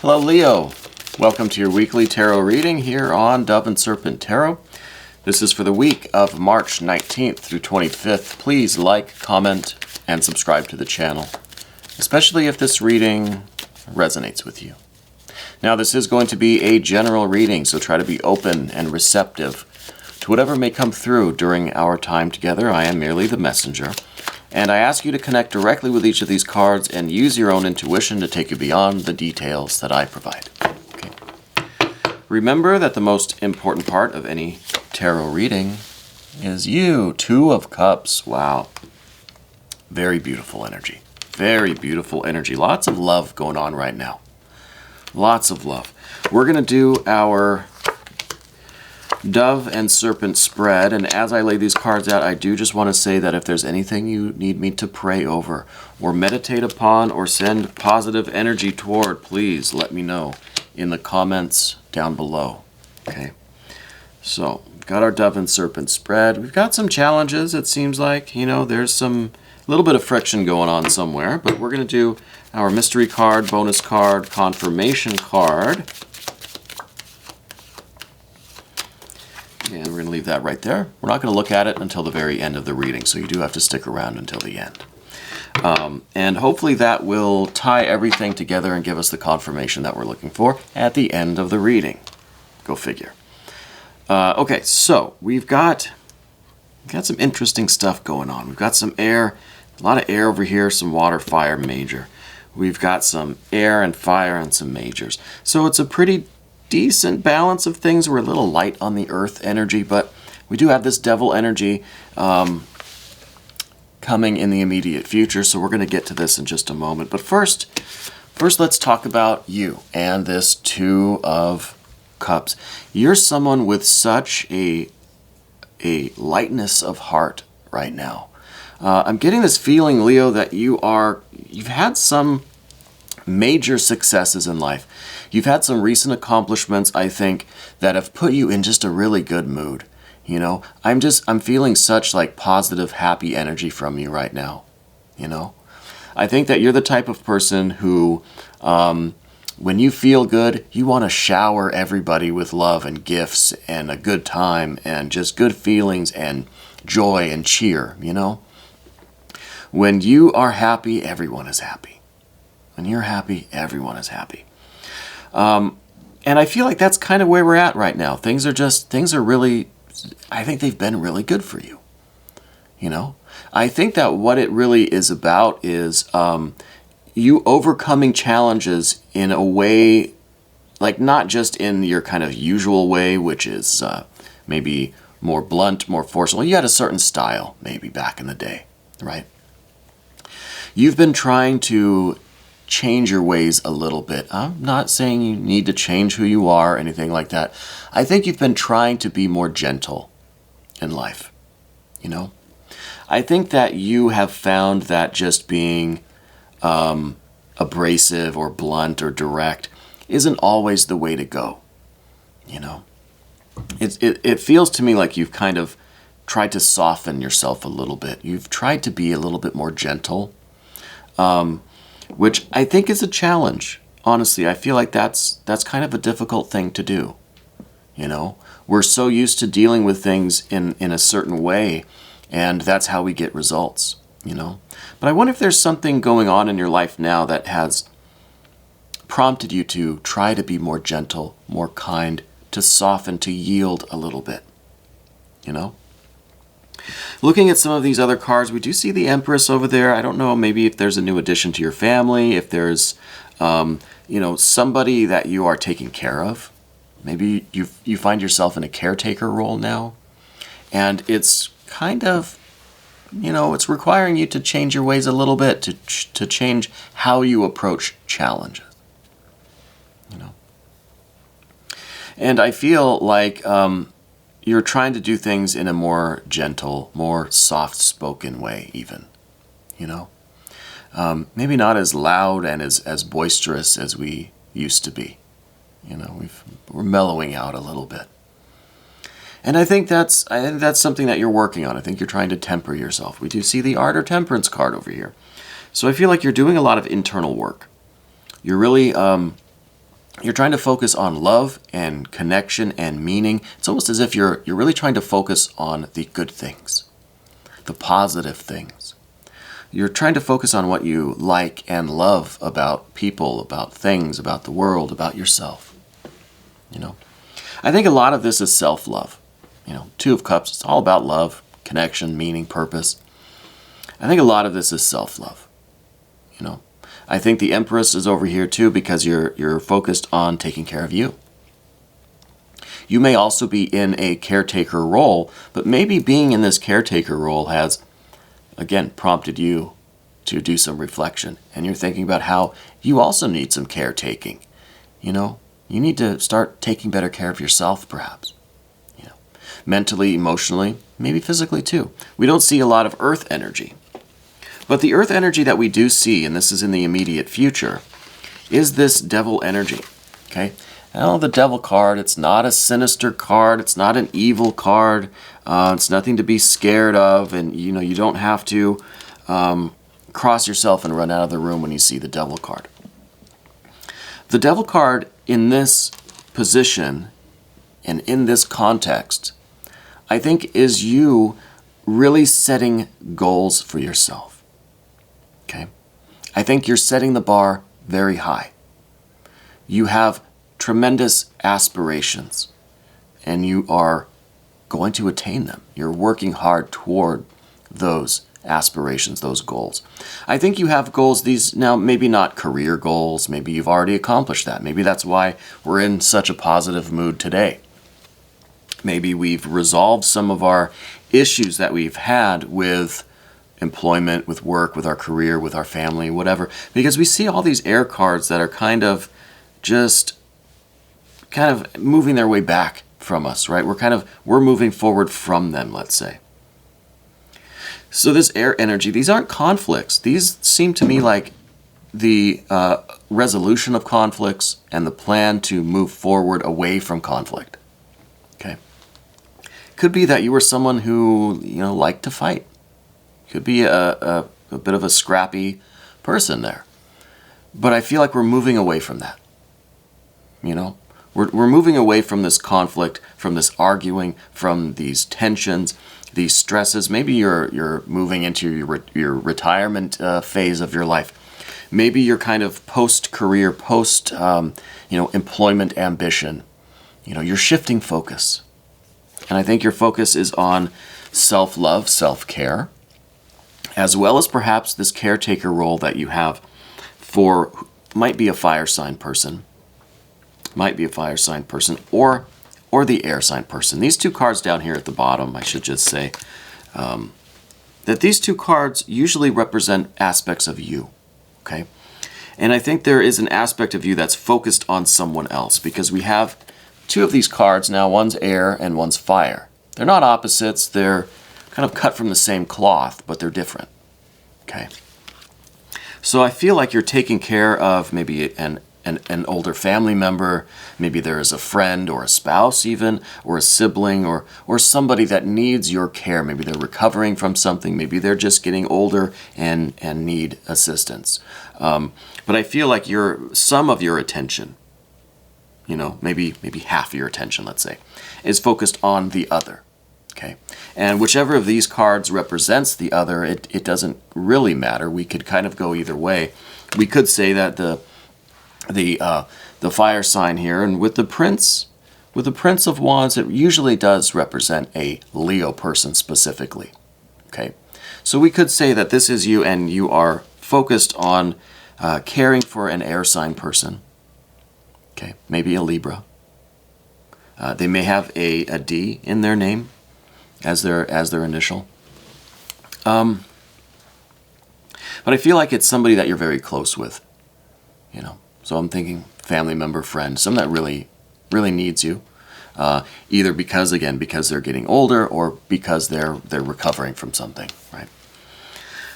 Hello, Leo. Welcome to your weekly tarot reading here on Dove and Serpent Tarot. This is for the week of March 19th through 25th. Please like, comment, and subscribe to the channel, especially if this reading resonates with you. Now, this is going to be a general reading, so try to be open and receptive to whatever may come through during our time together. I am merely the messenger. And I ask you to connect directly with each of these cards and use your own intuition to take you beyond the details that I provide. Okay. Remember that the most important part of any tarot reading is you. Two of Cups. Wow. Very beautiful energy. Very beautiful energy. Lots of love going on right now. Lots of love. We're going to do our Dove and Serpent spread, and as I lay these cards out, I do just want to say that if there's anything you need me to pray over or meditate upon or send positive energy toward, please let me know in the comments down below. Okay, so we've got our Dove and Serpent spread. We've got some challenges. It seems like, you know, there's some little bit of friction going on somewhere, but we're going to do our mystery card, bonus card, confirmation card. And we're going to leave that right there. We're not going to look at it until the very end of the reading, so you do have to stick around until the end. And hopefully that will tie everything together and give us the confirmation that we're looking for at the end of the reading. Go figure. Okay, so we've got some interesting stuff going on. We've got some air, a lot of air over here, some water, fire, major. We've got some air and fire and some majors. So it's a pretty decent balance of things. We're a little light on the earth energy, but we do have this devil energy coming in the immediate future, so we're going to get to this in just a moment. But first let's talk about you and this Two of Cups. You're someone with such a lightness of heart right now. I'm getting this feeling, Leo, that you've had some major successes in life. You've had some recent accomplishments, I think, that have put you in just a really good mood. You know, I'm feeling such like positive, happy energy from you right now. You know, I think that you're the type of person who, when you feel good, you want to shower everybody with love and gifts and a good time and just good feelings and joy and cheer, you know. When you are happy, everyone is happy. When you're happy, everyone is happy. And I feel like that's kind of where we're at right now. Things are really, I think they've been really good for you. You know, I think that what it really is about is you overcoming challenges in a way, like not just in your kind of usual way, which is maybe more blunt, more forceful. You had a certain style maybe back in the day, right? You've been trying to change your ways a little bit. I'm not saying you need to change who you are or anything like that. I think you've been trying to be more gentle in life, you know? I think that you have found that just being abrasive or blunt or direct isn't always the way to go, you know? It feels to me like you've kind of tried to soften yourself a little bit. You've tried to be a little bit more gentle, which I think is a challenge. Honestly, I feel like that's kind of a difficult thing to do. You know, we're so used to dealing with things in a certain way, and that's how we get results, you know. But I wonder if there's something going on in your life now that has prompted you to try to be more gentle, more kind, to soften, to yield a little bit, you know. Looking at some of these other cards, we do see the Empress over there. I don't know, maybe if there's a new addition to your family, if there's, you know, somebody that you are taking care of. Maybe you find yourself in a caretaker role now, and it's kind of, you know, it's requiring you to change your ways a little bit, to change how you approach challenges, you know. And I feel like you're trying to do things in a more gentle, more soft-spoken way even, you know? Maybe not as loud and as boisterous as we used to be. You know, we're mellowing out a little bit. And I think that's something that you're working on. I think you're trying to temper yourself. We do see the Art or Temperance card over here. So I feel like you're doing a lot of internal work. You're really You're trying to focus on love and connection and meaning. It's almost as if you're really trying to focus on the good things, the positive things. You're trying to focus on what you like and love about people, about things, about the world, about yourself. You know, I think a lot of this is self-love. You know, Two of Cups, it's all about love, connection, meaning, purpose. I think a lot of this is self-love. You know, I think the Empress is over here too because you're focused on taking care of you. You may also be in a caretaker role, but maybe being in this caretaker role has, again, prompted you to do some reflection. And you're thinking about how you also need some caretaking. You know, you need to start taking better care of yourself, perhaps. You know, mentally, emotionally, maybe physically too. We don't see a lot of earth energy. But the earth energy that we do see, and this is in the immediate future, is this devil energy, okay? Now, the devil card, it's not a sinister card. It's not an evil card. It's nothing to be scared of. And, you know, you don't have to cross yourself and run out of the room when you see the devil card. The devil card in this position and in this context, I think is you really setting goals for yourself. Okay? I think you're setting the bar very high. You have tremendous aspirations, and you are going to attain them. You're working hard toward those aspirations, those goals. I think you have goals, these now maybe not career goals, maybe you've already accomplished that. Maybe that's why we're in such a positive mood today. Maybe we've resolved some of our issues that we've had with employment, with work, with our career, with our family, whatever. Because we see all these air cards that are kind of moving their way back from us, right? We're moving forward from them, let's say. So this air energy, these aren't conflicts. These seem to me like the resolution of conflicts and the plan to move forward away from conflict. Okay. Could be that you were someone who, you know, liked to fight. Could be a bit of a scrappy person there. But I feel like we're moving away from that. You know? We're moving away from this conflict, from this arguing, from these tensions, these stresses. Maybe you're moving into your retirement phase of your life. Maybe you're kind of post-career, employment ambition. You know, you're shifting focus. And I think your focus is on self-love, self-care, as well as perhaps this caretaker role that you have for, might be a fire sign person, or the air sign person. These two cards down here at the bottom, I should just say, that these two cards usually represent aspects of you, okay? And I think there is an aspect of you that's focused on someone else, because we have two of these cards now. One's air and one's fire. They're not opposites. They're kind of cut from the same cloth, but they're different. Okay. So I feel like you're taking care of maybe an older family member. Maybe there is a friend or a spouse even, or a sibling, or somebody that needs your care. Maybe they're recovering from something. Maybe they're just getting older and need assistance. But I feel like some of your attention, you know, maybe half of your attention, let's say, is focused on the other. Okay, and whichever of these cards represents the other, it doesn't really matter. We could kind of go either way. We could say that the fire sign here, and with the Prince of Wands, it usually does represent a Leo person specifically. Okay, so we could say that this is you, and you are focused on caring for an air sign person. Okay, maybe a Libra. They may have a D in their name as their initial. But I feel like it's somebody that you're very close with, you know. So I'm thinking family member, friend, someone that really, really needs you, either because they're getting older or because they're recovering from something, right?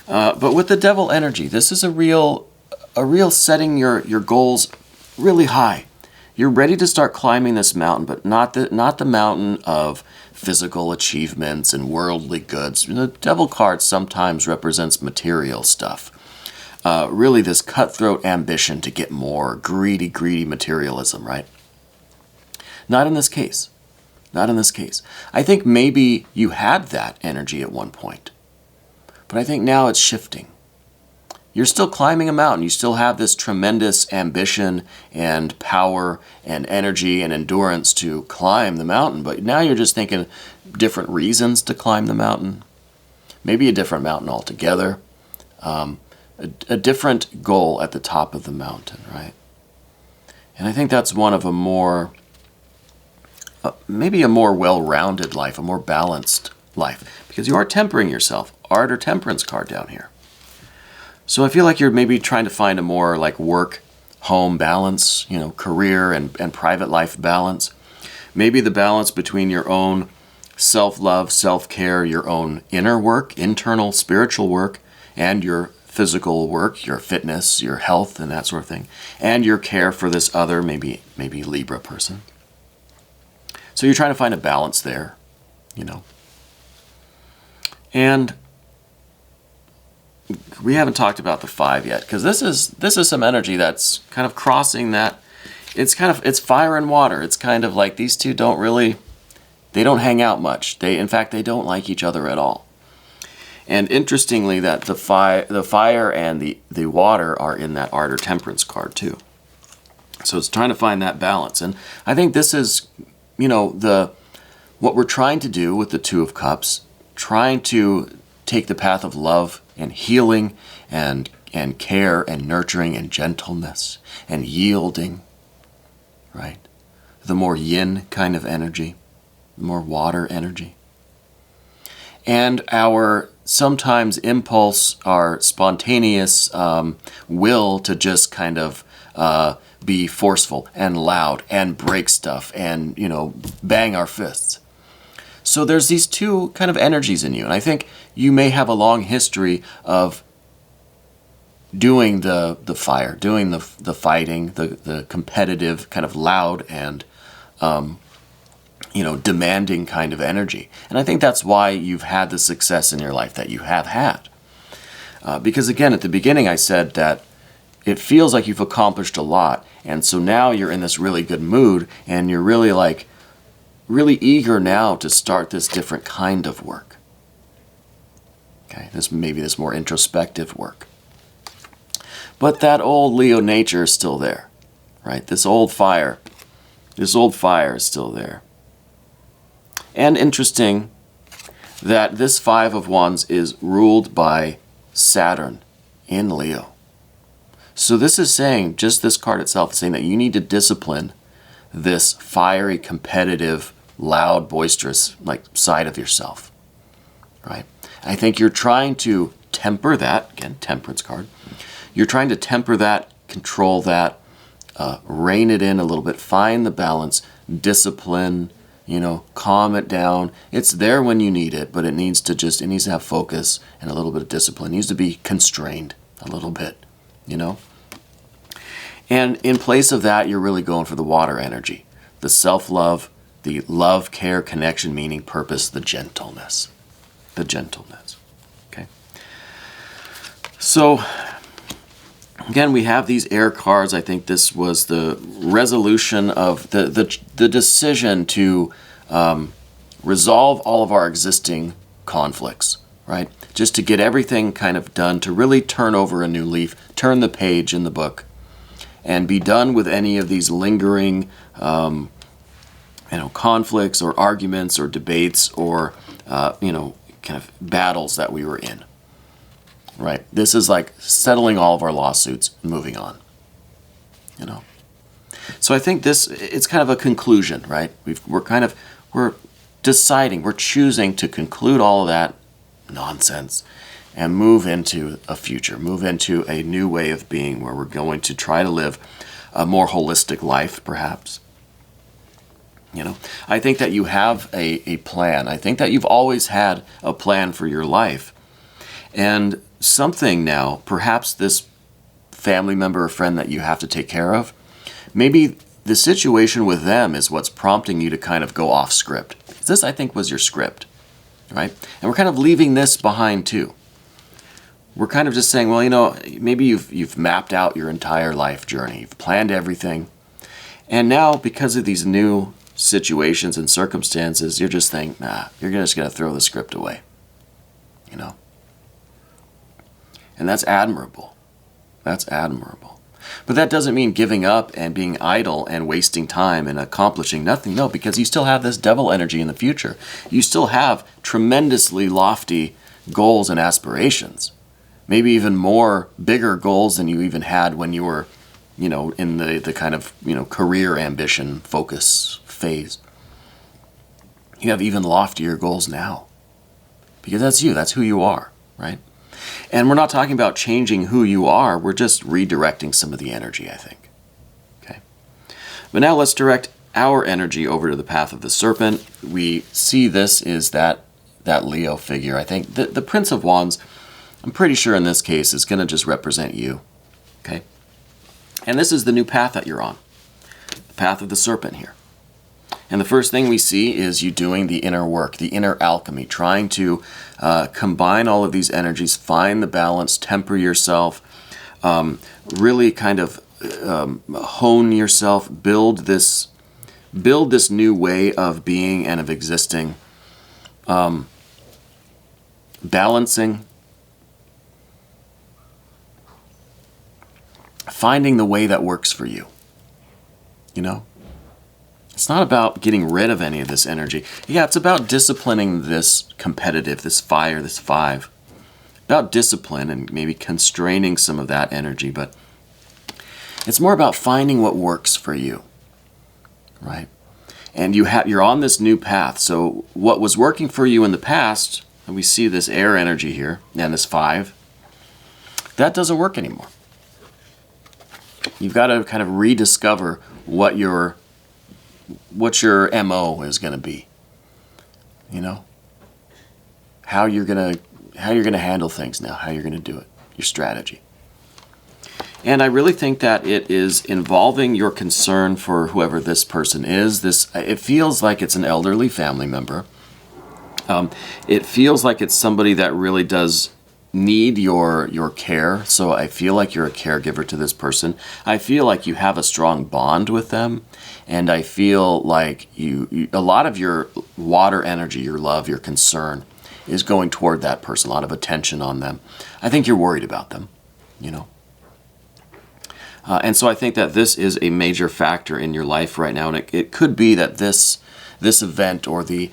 But with the devil energy, this is a real setting your goals really high. You're ready to start climbing this mountain, but not the mountain of physical achievements and worldly goods. The devil card sometimes represents material stuff. really this cutthroat ambition to get more, greedy materialism, right? Not in this case. Not in this case. I think maybe you had that energy at one point, but I think now it's shifting. You're still climbing a mountain. You still have this tremendous ambition and power and energy and endurance to climb the mountain, but now you're just thinking different reasons to climb the mountain. Maybe a different mountain altogether. A different goal at the top of the mountain, right? And I think that's one of a more, maybe a more well-rounded life, a more balanced life, because you are tempering yourself. Art or temperance card down here. So I feel like you're maybe trying to find a more like work-home balance, career and private life balance. Maybe the balance between your own self-love, self-care, your own inner work, internal spiritual work, and your physical work, your fitness, your health, and that sort of thing, and your care for this other, maybe Libra person. So you're trying to find a balance there, And we haven't talked about the 5 yet, because this is some energy that's kind of crossing that. It's fire and water. It's kind of like these two don't hang out much. In fact, they don't like each other at all. And interestingly, that the fire and the water are in that art or temperance card too. So it's trying to find that balance. And I think this is, what we're trying to do with the 2 of Cups, trying to take the path of love and healing and care and nurturing and gentleness and yielding, right? The more yin kind of energy, the more water energy. And our sometimes impulse, our spontaneous will to just kind of be forceful and loud and break stuff and, bang our fists. So there's these 2 kind of energies in you. And I think you may have a long history of doing the fire, doing the fighting, the competitive, kind of loud and, demanding kind of energy. And I think that's why you've had the success in your life that you have had. Because again, at the beginning I said that it feels like you've accomplished a lot. And so now you're in this really good mood and you're really eager now to start this different kind of work. Okay, this more introspective work. But that old Leo nature is still there, right? This old fire is still there. And interesting that this 5 of Wands is ruled by Saturn in Leo. So this is saying, just this card itself is saying that you need to discipline this fiery, competitive, loud, boisterous side of yourself, right? I think you're trying to temper that, again, temperance card. You're trying to temper that, control that, rein it in a little bit, find the balance, discipline, calm it down. It's there when you need it, but it needs to have focus and a little bit of discipline. It needs to be constrained a little bit, And in place of that, you're really going for the water energy, the self-love, the love, care, connection, meaning, purpose, the gentleness. Okay? So, again, we have these air cards. I think this was the resolution of the decision to resolve all of our existing conflicts, right? Just to get everything kind of done, to really turn over a new leaf, turn the page in the book, and be done with any of these lingering conflicts or arguments or debates or, kind of battles that we were in, right? This is like settling all of our lawsuits and moving on, So I think it's kind of a conclusion, right? We're deciding, we're choosing to conclude all of that nonsense and move into a future, move into a new way of being where we're going to try to live a more holistic life, perhaps. I think that you have a plan. I think that you've always had a plan for your life. And something now, perhaps this family member or friend that you have to take care of, maybe the situation with them is what's prompting you to kind of go off script. This, I think, was your script, right? And we're kind of leaving this behind too. we're kind of just saying, well, you know, maybe you've mapped out your entire life journey. You've planned everything. And now, because of these new situations and circumstances, you're just thinking, nah, you're just going to throw the script away. You know? And that's admirable. That's admirable. But that doesn't mean giving up and being idle and wasting time and accomplishing nothing. No, because you still have this devil energy in the future. You still have tremendously lofty goals and aspirations. Maybe even more bigger goals than you even had when you were, you know, in the kind of, you know, career ambition focus phase. You have even loftier goals now. Because that's you. That's who you are, right? And we're not talking about changing who you are. We're just redirecting some of the energy, I think. Okay. But now let's direct our energy over to the path of the serpent. We see this is that Leo figure. I think the Prince of Wands, I'm pretty sure in this case, is going to just represent you. Okay. And this is the new path that you're on. The path of the serpent here. And the first thing we see is you doing the inner work, the inner alchemy, trying to combine all of these energies, find the balance, temper yourself, really kind of hone yourself, build this new way of being and of existing, balancing, finding the way that works for you, you know? It's not about getting rid of any of this energy. Yeah, it's about disciplining this competitive, this fire, this 5. About discipline and maybe constraining some of that energy, but it's more about finding what works for you, right? And you're on this new path. So what was working for you in the past, and we see this air energy here, and this 5, that doesn't work anymore. You've got to kind of rediscover what your MO is going to be. You know? How you're going to handle things now, how you're going to do it, your strategy. And I really think that it is involving your concern for whoever this person is. It feels like it's an elderly family member. It feels like it's somebody that really does need your care. So I feel like you're a caregiver to this person. I feel like you have a strong bond with them. And I feel like a lot of your water energy, your love, your concern is going toward that person, a lot of attention on them. I think you're worried about them, you know. And so I think that this is a major factor in your life right now. And it could be that this event or the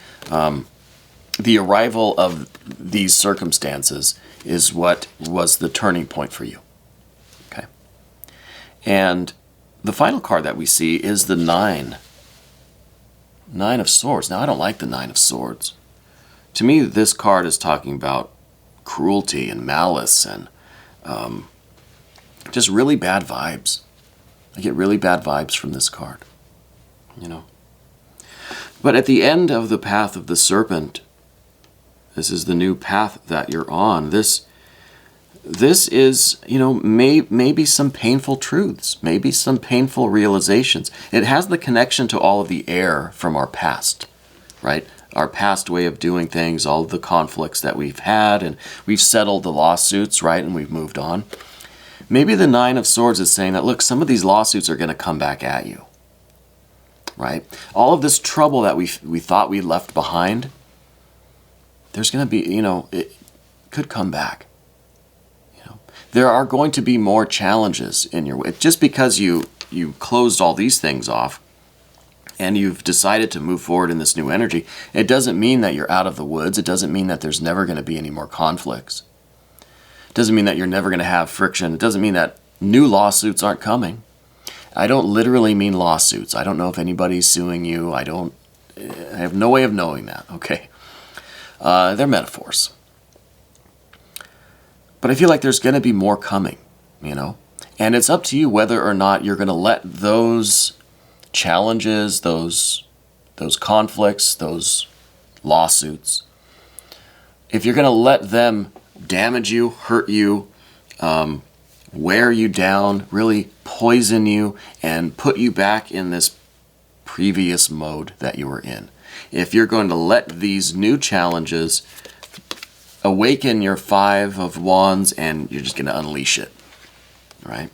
arrival of these circumstances is what was the turning point for you. Okay. And the final card that we see is the 9. 9 of Swords. Now, I don't like the 9 of Swords. To me, this card is talking about cruelty and malice and just really bad vibes. I get really bad vibes from this card, you know. But at the end of the path of the serpent, this is the new path that you're on. This is, you know, maybe some painful truths, maybe some painful realizations. It has the connection to all of the air from our past, right? Our past way of doing things, all of the conflicts that we've had, and we've settled the lawsuits, right? And we've moved on. Maybe the 9 of Swords is saying that, look, some of these lawsuits are going to come back at you, right? All of this trouble that we thought we left behind, there's going to be, you know, it could come back. You know, there are going to be more challenges in your way. Just because you closed all these things off and you've decided to move forward in this new energy, it doesn't mean that you're out of the woods. It doesn't mean that there's never going to be any more conflicts. It doesn't mean that you're never going to have friction. It doesn't mean that new lawsuits aren't coming. I don't literally mean lawsuits. I don't know if anybody's suing you. I have no way of knowing that, okay? They're metaphors. But I feel like there's going to be more coming, you know? And it's up to you whether or not you're going to let those challenges, those conflicts, those lawsuits, if you're going to let them damage you, hurt you, wear you down, really poison you, and put you back in this previous mode that you were in. If you're going to let these new challenges awaken your Five of Wands and you're just going to unleash it, right?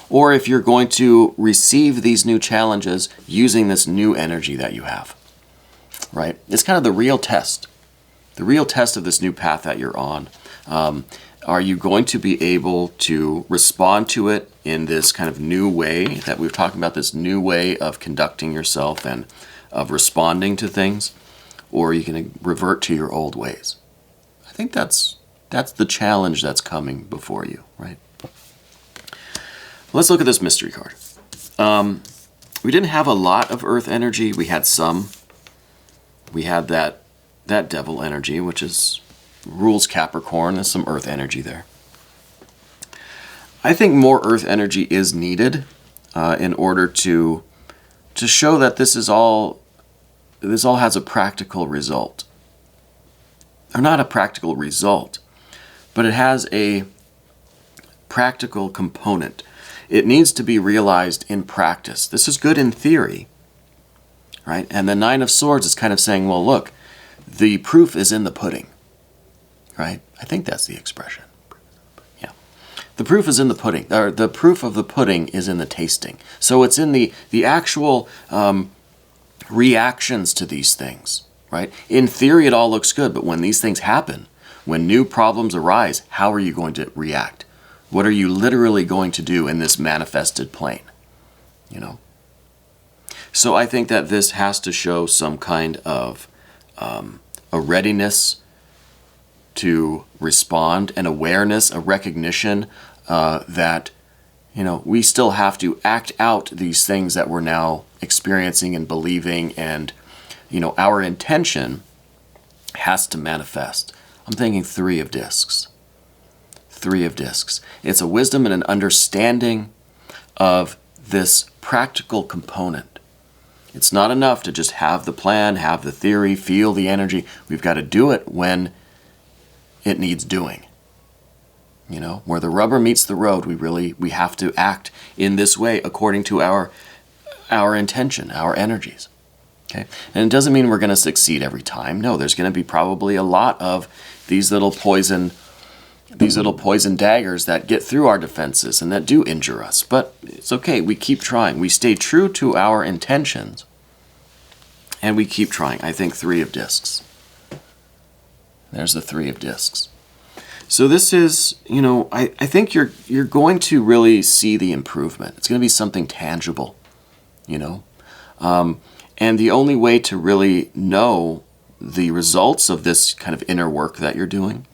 Or if you're going to receive these new challenges using this new energy that you have, right? It's kind of the real test of this new path that you're on. Are you going to be able to respond to it in this kind of new way that we're talking about, this new way of conducting yourself and of responding to things? Or are you going to revert to your old ways? I think that's the challenge that's coming before you, right? Let's look at this mystery card. We didn't have a lot of earth energy. We had some. We had that devil energy, which is rules Capricorn. There's some earth energy there. I think more earth energy is needed in order to show that this all has a practical result. Or not a practical result, but it has a practical component. It needs to be realized in practice. This is good in theory, right? And the Nine of Swords is kind of saying, well, look, the proof is in the pudding, right? I think that's the expression. Yeah. The proof is in the pudding, or the proof of the pudding is in the tasting. So it's in the actual reactions to these things, right? In theory, it all looks good, but when these things happen, when new problems arise, how are you going to react? What are you literally going to do in this manifested plane? You know? So I think that this has to show some kind of a readiness to respond, an awareness, a recognition that, you know, we still have to act out these things that we're now experiencing and believing, and, you know, our intention has to manifest. I'm thinking Three of Discs. Three of Discs. It's a wisdom and an understanding of this practical component. It's not enough to just have the plan, have the theory, feel the energy. We've got to do it when it needs doing. You know, where the rubber meets the road, we have to act in this way according to our intention, our energies. Okay? And it doesn't mean we're going to succeed every time. No, there's going to be probably a lot of these little poison daggers that get through our defenses and that do injure us. But it's okay. We keep trying. We stay true to our intentions and we keep trying. I think Three of Discs. There's the Three of Discs. So this is, you know, I think you're going to really see the improvement. It's going to be something tangible, you know. And the only way to really know the results of this kind of inner work that you're doing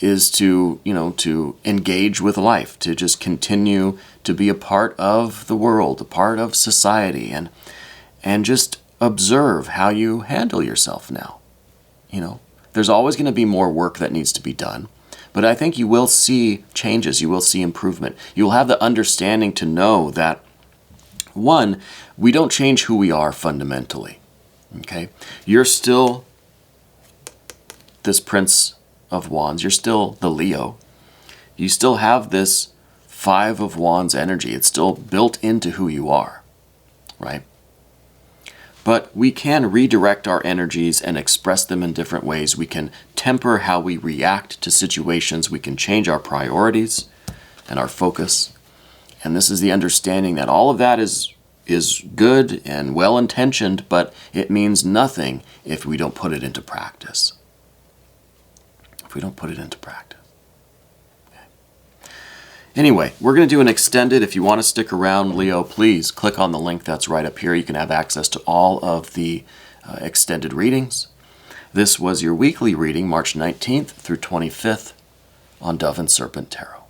is to, you know, to engage with life, to just continue to be a part of the world, a part of society, and just observe how you handle yourself now. You know, there's always going to be more work that needs to be done, but I think you will see changes, you will see improvement. You'll have the understanding to know that, one, we don't change who we are fundamentally, okay? You're still this Prince of Wands. You're still the Leo. You still have this Five of Wands energy. It's still built into who you are, right? But we can redirect our energies and express them in different ways. We can temper how we react to situations. We can change our priorities and our focus. And this is the understanding that all of that is good and well-intentioned, but it means nothing if we don't put it into practice. If we don't put it into practice. Okay. Anyway, we're going to do an extended. If you want to stick around, Leo, please click on the link that's right up here. You can have access to all of the extended readings. This was your weekly reading, March 19th through 25th on Dove and Serpent Tarot.